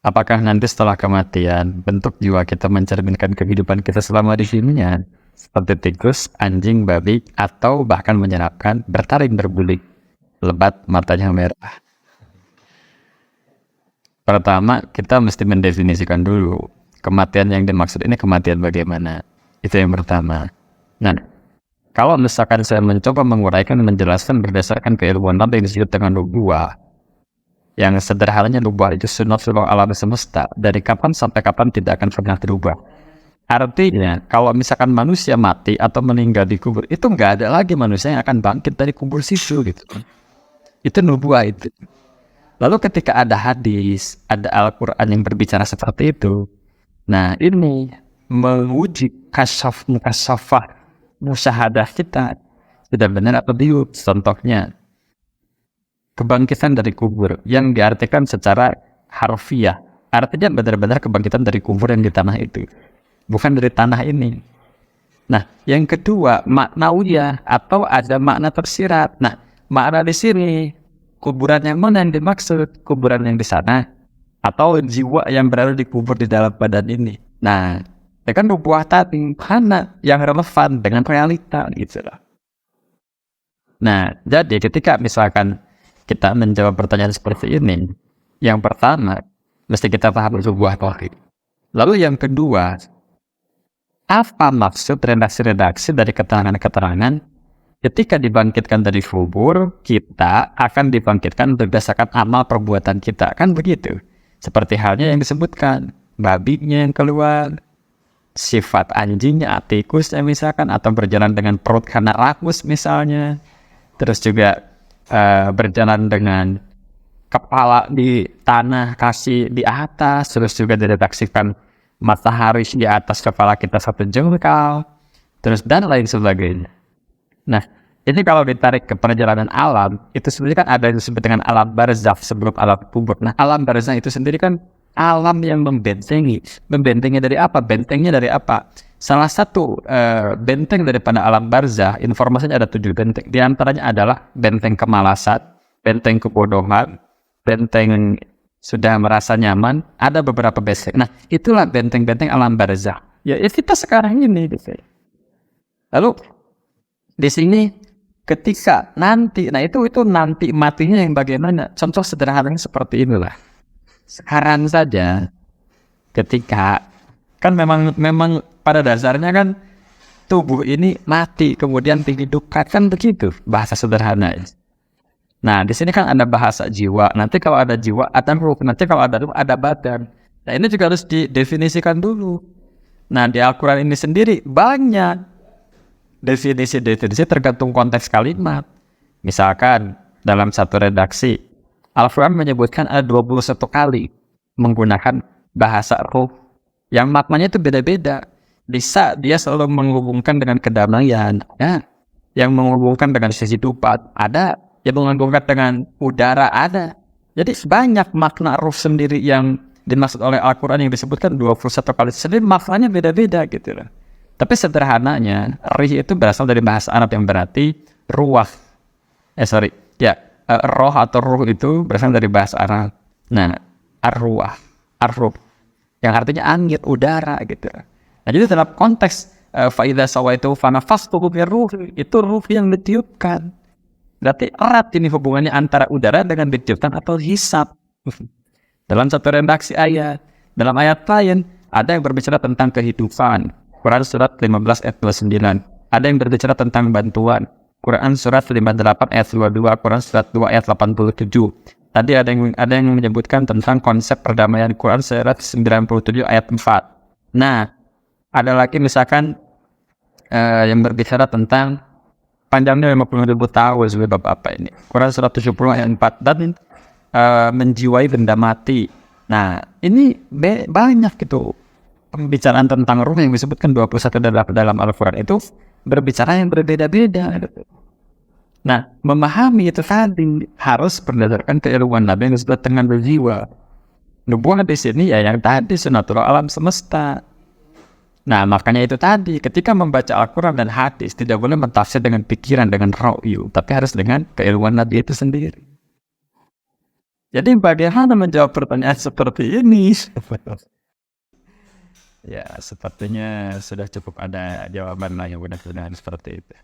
Apakah nanti setelah kematian, bentuk jiwa kita mencerminkan kehidupan kita selama di sininya? Seperti tikus, anjing, babi, atau bahkan menyenapkan, bertaring berbuli, lebat, matanya merah. Pertama, kita mesti mendefinisikan dulu kematian yang dimaksud ini kematian bagaimana. Itu yang pertama. Nah, kalau misalkan saya mencoba menguraikan dan menjelaskan berdasarkan keilmuan Nabi yang disebut dengan nubuwah, yang sederhananya nubuwah itu sunatullah alam semesta, dari kapan sampai kapan tidak akan pernah berubah. Artinya, kalau misalkan manusia mati atau meninggal di kubur, itu nggak ada lagi manusia yang akan bangkit dari kubur situ gitu. Itu nubuwah itu. Lalu ketika ada hadis, ada Al-Quran yang berbicara seperti itu, nah ini menguji kasafah musyahadah kita sudah benar atau tidak. Contohnya kebangkitan dari kubur yang diartikan secara harfiah, artinya benar-benar kebangkitan dari kubur yang di tanah itu, bukan dari tanah ini. Nah, yang kedua maknawiyah atau ada makna tersirat. Nah, makna di sini kuburan yang mana yang dimaksud? Kuburan yang di sana atau jiwa yang berada di kubur di dalam badan ini. Nah, ya kan nubuwah tadi mana yang relevan dengan realita gitu lah. Nah, jadi ketika misalkan kita menjawab pertanyaan seperti ini, yang pertama mesti kita paham nubuwah tauhid. Lalu yang kedua, apa maksud redaksi-redaksi dari keterangan-keterangan ketika dibangkitkan dari kubur, kita akan dibangkitkan berdasarkan amal perbuatan kita, kan begitu? Seperti halnya yang disebutkan, babinya yang keluar, sifat anjingnya, tikusnya misalkan, atau berjalan dengan perut karena rakus misalnya, terus juga berjalan dengan kepala di tanah, kaki di atas, terus juga dideteksikan matahari di atas kepala kita satu jengkal, terus dan lain sebagainya. Nah, ini kalau ditarik ke perjalanan alam, itu sebenarnya kan ada yang disebut dengan alam barzakh sebelum alam kubur. Nah, alam barzakh itu sendiri kan alam yang membentengi. Membentengi dari apa? Bentengnya dari apa? Salah satu benteng daripada alam barzakh, informasinya ada 7 benteng. Di antaranya adalah benteng kemalasan, benteng kebodohan, benteng sudah merasa nyaman, ada beberapa benteng. Nah, itulah benteng-benteng alam barzakh. Ya, kita sekarang ini gitu. Lalu di sini ketika nanti, nah itu nanti matinya yang bagaimana? Contoh sederhananya seperti inilah. Sekarang saja ketika kan memang pada dasarnya kan tubuh ini mati kemudian dihidupkan, kan begitu bahasa sederhana. Nah, di sini kan ada bahasa jiwa. Nanti kalau ada jiwa ada ruh, nanti kalau ada ruh ada badan. Nah, ini juga harus didefinisikan dulu. Nah, di Al-Quran ini sendiri banyak definisi tergantung konteks kalimat. Misalkan dalam satu redaksi Al-Quran menyebutkan ada 21 kali menggunakan bahasa ruh yang maknanya itu beda-beda. Bisa dia selalu menghubungkan dengan kedamaian, ya, yang menghubungkan dengan sisi kehidupan, ada yang menghubungkan dengan udara, ada. Jadi banyak makna ruh sendiri yang dimaksud oleh Al-Quran yang disebutkan 21 kali sendiri, maknanya beda-beda gitu loh. Tapi sederhananya, rih itu berasal dari bahasa Arab yang berarti ruah. Roh atau ruh itu berasal dari bahasa Arab. Nah, ar-ruah, ar-ruh, yang artinya angin, udara gitu. Nah, jadi dalam konteks fa'idha sawaitu fanafastuhu min ruh, itu ruh yang ditiupkan. Berarti erat ini hubungannya antara udara dengan ditiupkan atau hisab. Dalam satu redaksi ayat, dalam ayat lain ada yang berbicara tentang kehidupan. Quran surat 15 ayat 29. Ada yang berbicara tentang bantuan. Quran surat 58 ayat 22, Quran surat 2 ayat 87. Tadi ada yang menyebutkan tentang konsep perdamaian, Quran surat 97 ayat 4. Nah, ada lagi misalkan yang berbicara tentang panjangnya 50.000 tahun sebab apa ini. Quran surat 70 ayat 4 dan menjiwai benda mati. Nah, ini banyak gitu pembicaraan tentang ruh yang disebutkan 21 dalam Al-Quran itu berbicara yang berbeda-beda. Nah, memahami itu tadi harus berdasarkan keilmuan Nabi yang disebut dengan berjiwa. Nubuwah di sini ya yang tadi sunatullah alam semesta. Nah, makanya itu tadi ketika membaca Al-Quran dan hadis tidak boleh mentafsir dengan pikiran, dengan ra'yu, tapi harus dengan keilmuan Nabi itu sendiri. Jadi bagaimana menjawab pertanyaan seperti ini? Ya, sepertinya sudah cukup ada jawaban lah yang benar-benar seperti itu.